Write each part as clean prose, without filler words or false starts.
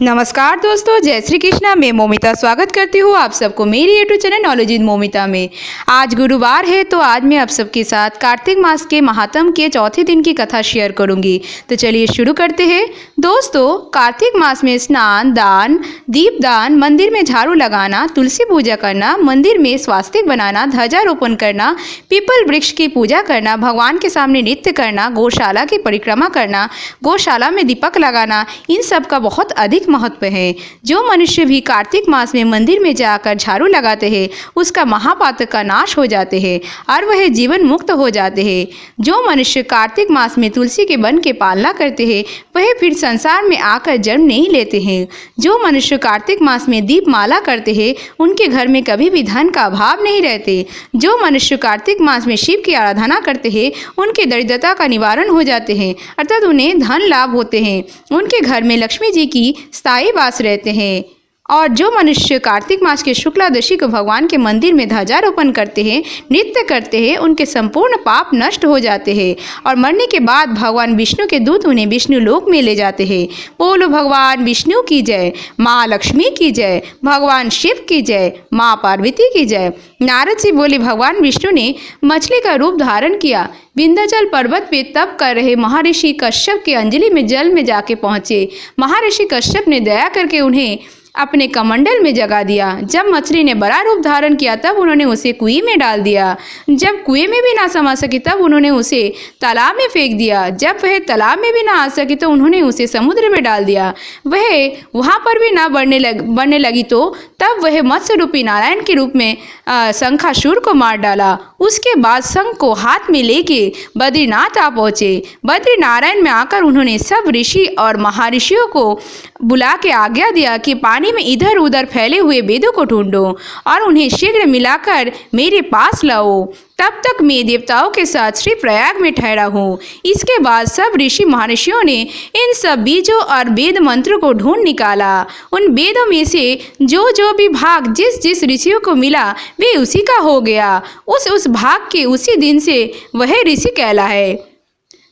नमस्कार दोस्तों, जय श्री कृष्णा। मैं मोमिता स्वागत करती हूँ आप सबको मेरी YouTube channel knowledge with Momita में। आज गुरुवार है तो आज मैं आप सबके साथ कार्तिक मास के महात्म के चौथे दिन की कथा शेयर करूँगी। तो चलिए शुरू करते हैं। दोस्तों, कार्तिक मास में स्नान, दान, दीपदान, मंदिर में झाड़ू लगाना, तुलसी पूजा करना, मंदिर में स्वास्तिक बनाना, ध्वजारोपण करना, पीपल वृक्ष की पूजा करना, भगवान के सामने नृत्य करना, गौशाला की परिक्रमा करना, गौशाला में दीपक लगाना, इन सब का बहुत अधिक महत्व है। जो मनुष्य भी कार्तिक मास में मंदिर में जाकर झाड़ू लगाते हैं उसका महापातक का नाश हो जाते हैं और वह जीवन मुक्त हो जाते हैं। जो मनुष्य कार्तिक मास में तुलसी के वन के पालना करते हैं वह फिर संसार में आकर जन्म नहीं लेते हैं। जो मनुष्य कार्तिक मास में दीप माला करते हैं उनके घर में कभी भी धन का अभाव नहीं रहते। जो मनुष्य कार्तिक मास में शिव की आराधना करते हैं उनके दरिद्रता का निवारण हो जाते हैं, अर्थात उन्हें धन लाभ होते हैं। उनके घर में लक्ष्मी जी की स्थायी वास रहते हैं। और जो मनुष्य कार्तिक मास के शुक्लादशी को भगवान के मंदिर में ध्वजारोपण करते हैं, नृत्य करते हैं, उनके संपूर्ण पाप नष्ट हो जाते हैं और मरने के बाद भगवान विष्णु के दूत उन्हें विष्णु लोक में ले जाते हैं। बोलो भगवान विष्णु की जय, माँ लक्ष्मी की जय, भगवान शिव की जय, माँ पार्वती की जय। नारद जी बोले, भगवान विष्णु ने मछली का रूप धारण किया। विंध्याचल पर्वत पे तप कर रहे महर्षि कश्यप के अंजलि में जल में जाके पहुँचे। महर्षि कश्यप ने दया करके उन्हें अपने कमंडल में जगा दिया। जब मछली ने बड़ा रूप धारण किया तब उन्होंने उसे कुएं में डाल दिया। जब कुएं में भी ना समझ सकी तब उन्होंने उसे तालाब में फेंक दिया। जब वह तालाब में भी ना आ सकी तो उन्होंने उसे समुद्र में डाल दिया। वह वहाँ पर भी ना बढ़ने लगी तो तब वह मत्स्य रूपी नारायण के रूप में शंखासुर को मार डाला। उसके बाद शंख को हाथ में लेके बद्रीनाथ आ पहुँचे। बद्रीनारायण में आकर उन्होंने सब ऋषि और महर्षियों को बुला के आज्ञा दिया कि पानी में इधर उधर फैले हुए वेदों को ढूंढो और उन्हें शीघ्र मिलाकर मेरे पास लाओ। तब तक मैं देवताओं के साथ श्री प्रयाग में ठहरा हूँ। इसके बाद सब ऋषि महर्षियों ने इन सब बीजों और वेद मंत्रों को ढूंढ निकाला। उन वेदों में से जो भी भाग जिस जिस ऋषियों को मिला वे उसी का हो गया। उस भाग के उसी दिन से वह ऋषि कहला है।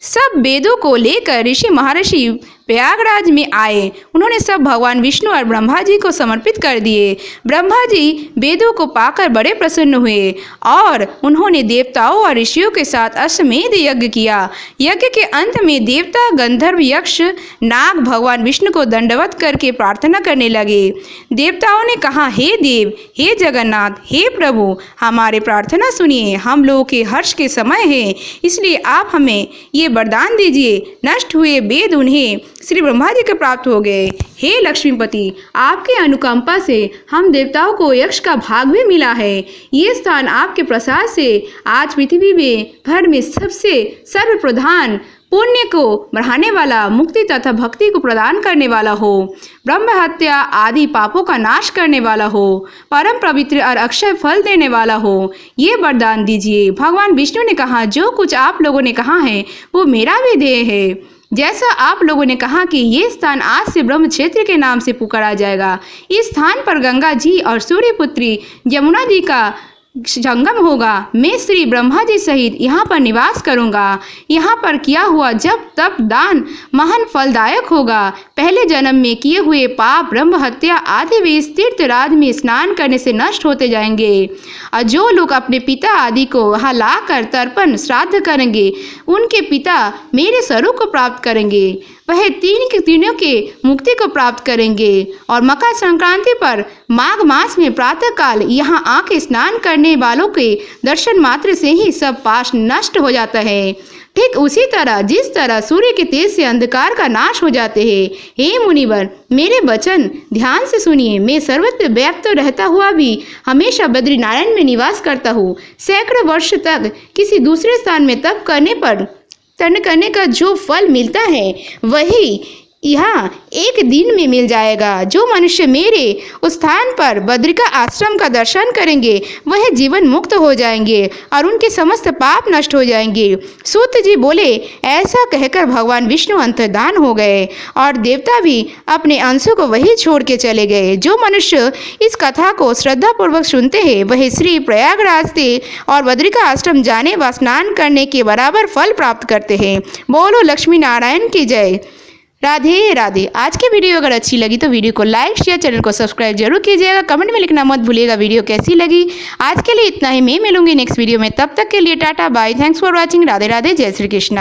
सब वेदों को लेकर ऋषि महर्षि प्रयागराज में आए। उन्होंने सब भगवान विष्णु और ब्रह्मा जी को समर्पित कर दिए। ब्रह्मा जी वेदों को पाकर बड़े प्रसन्न हुए और उन्होंने देवताओं और ऋषियों के साथ अश्वमेध यज्ञ किया। यज्ञ के अंत में देवता, गंधर्व, यक्ष, नाग भगवान विष्णु को दंडवत करके प्रार्थना करने लगे। देवताओं ने कहा, हे देव, हे जगन्नाथ, हे प्रभु, हमारे प्रार्थना सुनिए। हम लोगों के हर्ष के समय है, इसलिए आप हमें ये वरदान दीजिए। नष्ट हुए वेद उन्हें श्री ब्रह्मा जी के प्राप्त हो गए। हे लक्ष्मीपति, आपके अनुकंपा से हम देवताओं को यक्ष का भाग भी मिला है। ये स्थान आपके प्रसाद से आज पृथ्वी में भर में सबसे सर्वप्रधान, पुण्य को बढ़ाने वाला, मुक्ति तथा भक्ति को प्रदान करने वाला हो, ब्रह्म हत्या आदि पापों का नाश करने वाला हो, परम पवित्र और अक्षय फल देने वाला हो, ये वरदान दीजिए। भगवान विष्णु ने कहा, जो कुछ आप लोगों ने कहा है वो मेरा भी ध्येय है। जैसा आप लोगों ने कहा कि ये स्थान आज से ब्रह्म क्षेत्र के नाम से पुकारा जाएगा। इस स्थान पर गंगा जी और सूर्यपुत्री यमुना जी का संगम होगा। मैं श्री ब्रह्मा जी सहित यहाँ पर निवास करूँगा। यहाँ पर किया हुआ जब तप दान महान फलदायक होगा। पहले जन्म में किए हुए पाप, ब्रह्म हत्या आदि भी इस तीर्थराज में स्नान करने से नष्ट होते जाएंगे। और जो लोग अपने पिता आदि को वहाँ लाकर तर्पण श्राद्ध करेंगे उनके पिता मेरे स्वरूप को प्राप्त करेंगे। वह तीनों के मुक्ति को प्राप्त करेंगे। और मकर संक्रांति पर माघ मास में प्रातःकाल यहाँ आके स्नान करने वालों के दर्शन मात्र से ही सब पाप नष्ट हो जाता है। ठीक उसी तरह जिस तरह सूर्य के तेज से अंधकार का नाश हो जाते हैं। हे मुनिवर, मेरे वचन ध्यान से सुनिए। मैं सर्वत्र व्याप्त रहता हुआ भी हमेशा बद्रीनारायण में निवास करता हूँ। सैकड़ों वर्ष तक किसी दूसरे स्थान में तप करने का जो फल मिलता है वही यहाँ एक दिन में मिल जाएगा। जो मनुष्य मेरे उस स्थान पर बद्रिका आश्रम का दर्शन करेंगे वह जीवन मुक्त हो जाएंगे और उनके समस्त पाप नष्ट हो जाएंगे। सूत जी बोले, ऐसा कहकर भगवान विष्णु अंतर्धान हो गए और देवता भी अपने अंशों को वही छोड़ के चले गए। जो मनुष्य इस कथा को श्रद्धापूर्वक सुनते हैं वह श्री प्रयागराज से और बद्रिका आश्रम जाने व स्नान करने के बराबर फल प्राप्त करते हैं। बोलो लक्ष्मी नारायण की जय। राधे राधे। आज की वीडियो अगर अच्छी लगी तो वीडियो को लाइक शेयर, चैनल को सब्सक्राइब जरूर कीजिएगा। कमेंट में लिखना मत भूलिएगा वीडियो कैसी लगी। आज के लिए इतना ही, मैं मिलूंगी नेक्स्ट वीडियो में। तब तक के लिए tata bye, thanks for watching. Radhe Radhe, जय श्री कृष्णा।